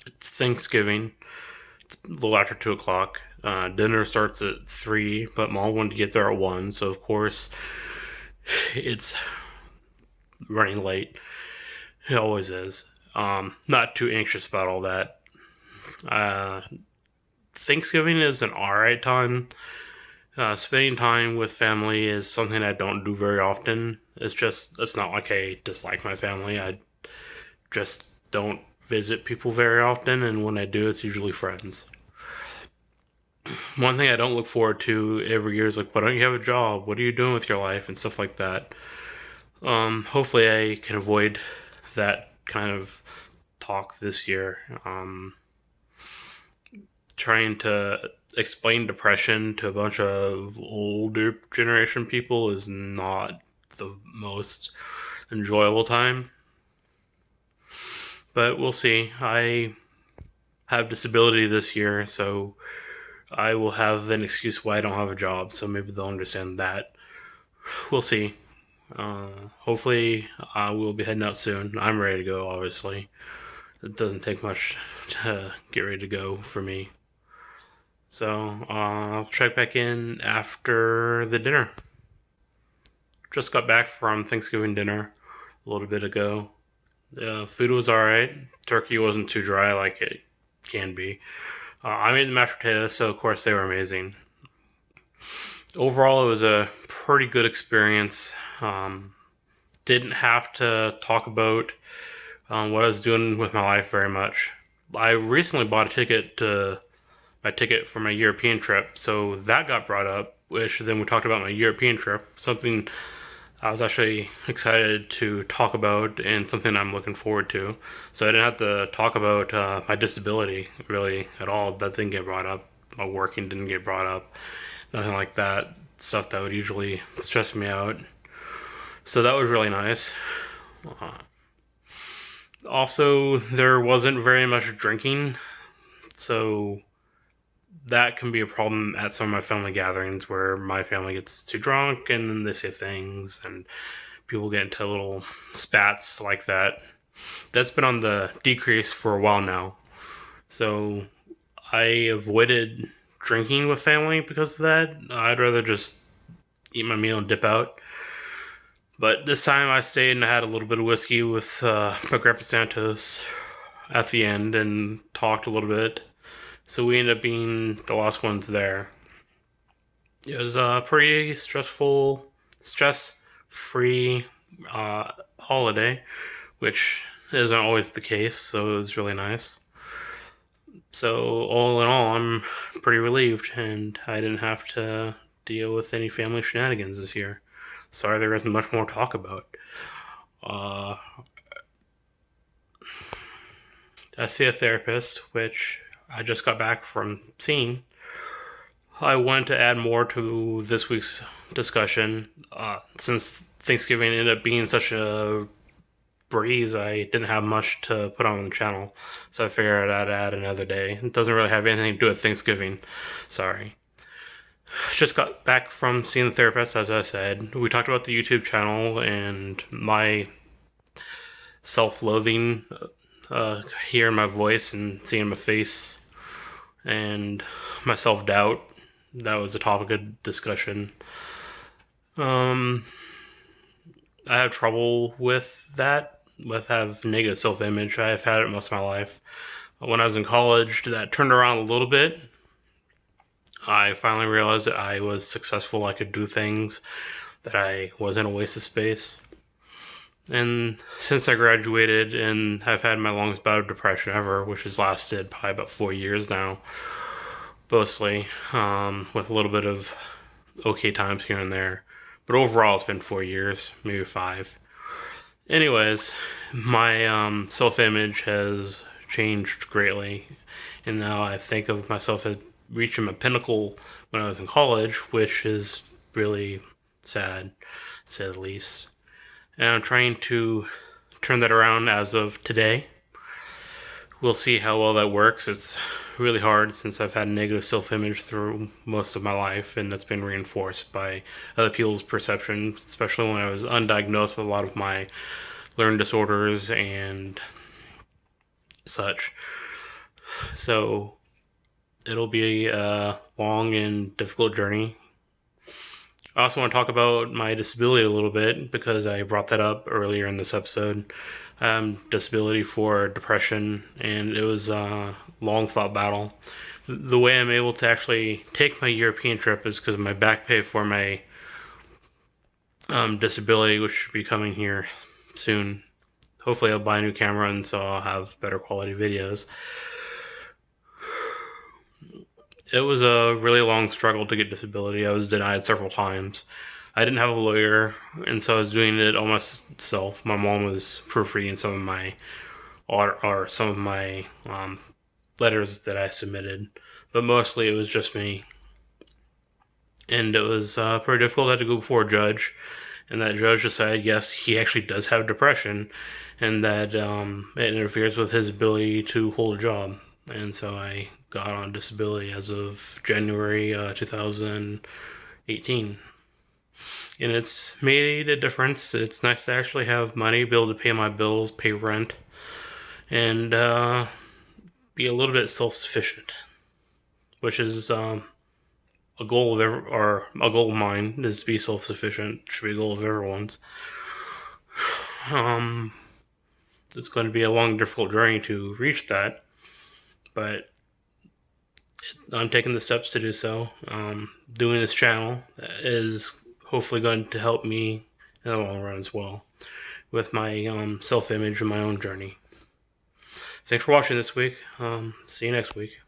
It's Thanksgiving. It's a little after 2 o'clock. Dinner starts at 3, but mom wanted to get there at 1, so of course it's running late. It always is. Not too anxious about all that. Uh, Thanksgiving is an alright time. Spending time with family is something I don't do very often. It's not like I dislike my family. I just don't visit people very often, and when I do, it's usually friends. One thing I don't look forward to every year is like, why don't you have a job? What are you doing with your life? And stuff like that. Hopefully, I can avoid that kind of talk this year. Trying to explain depression to a bunch of older generation people is not the most enjoyable time. But we'll see. I have disability this year, so I will have an excuse why I don't have a job, so maybe they'll understand that. We'll see. Hopefully, I will be heading out soon. I'm ready to go, obviously. It doesn't take much to get ready to go for me. So, I'll check back in after the dinner. Just got back from Thanksgiving dinner a little bit ago. The food was alright. Turkey wasn't too dry like it can be. I made the mashed potatoes, so of course they were amazing. Overall, it was a pretty good experience. Didn't have to talk about what I was doing with my life very much. I recently bought a ticket to my ticket for my European trip, so that got brought up. Which then we talked about my European trip, something I was actually excited to talk about and something I'm looking forward to. So I didn't have to talk about my disability really at all. That didn't get brought up. My working didn't get brought up. Nothing like that. Stuff that would usually stress me out. So that was really nice. Uh, Also, there wasn't very much drinking, so that can be a problem at some of my family gatherings where my family gets too drunk and then they say things and people get into little spats like that. That's been on the decrease for a while now. So I avoided drinking with family because of that. I'd rather just eat my meal and dip out. But this time I stayed and I had a little bit of whiskey with my Grandpa Santos at the end and talked a little bit. So we ended up being the last ones there. It was a pretty stress free holiday, which isn't always the case, so it was really nice. So, all in all, I'm pretty relieved, and I didn't have to deal with any family shenanigans this year. Sorry there isn't much more to talk about. Uh, I see a therapist, which I just got back from seeing. I wanted to add more to this week's discussion. Since Thanksgiving ended up being such a breeze, I didn't have much to put on the channel, so I figured I'd add another day. It doesn't really have anything to do with Thanksgiving. Sorry. Just got back from seeing the therapist, as I said. We talked about the YouTube channel and my self loathing, hearing my voice and seeing my face, and my self doubt. That was a topic of discussion. Um, I have trouble with that, with have negative self image. I've had it most of my life. When I was in college, that turned around a little bit. I finally realized that I was successful. I could do things, that I wasn't a waste of space. And since I graduated and have had my longest bout of depression ever, which has lasted probably about 4 years now, mostly, with a little bit of okay times here and there. But overall, it's been 4 years, maybe 5. Anyways, my self image has changed greatly, and now I think of myself as reaching my pinnacle when I was in college, which is really sad, to say the least. And I'm trying to turn that around as of today. We'll see how well that works. It's really hard since I've had negative self image through most of my life, and that's been reinforced by other people's perception, especially when I was undiagnosed with a lot of my learning disorders and such. So it'll be a long and difficult journey. I also want to talk about my disability a little bit because I brought that up earlier in this episode. Disability for depression, and it was a long fought battle. The way I'm able to actually take my European trip is because of my back pay for my disability, which should be coming here soon. Hopefully, I'll buy a new camera, and so I'll have better quality videos. It was a really long struggle to get disability. I was denied several times. I didn't have a lawyer, and so I was doing it all myself. My mom was proofreading some of my or some of my letters that I submitted, but mostly it was just me. And it was pretty difficult. I had to go before a judge, and that judge decided yes, he actually does have depression, and that it interferes with his ability to hold a job. And so I got on disability as of January 2018. And it's made a difference. It's nice to actually have money, be able to pay my bills, pay rent, and be a little bit self-sufficient, which is a goal of a goal of mine is to be self-sufficient. Should be a goal of everyone's. It's going to be a long, difficult journey to reach that, but I'm taking the steps to do so. Doing this channel is hopefully going to help me in the long run as well with my self-image and my own journey. Thanks for watching this week. See you next week.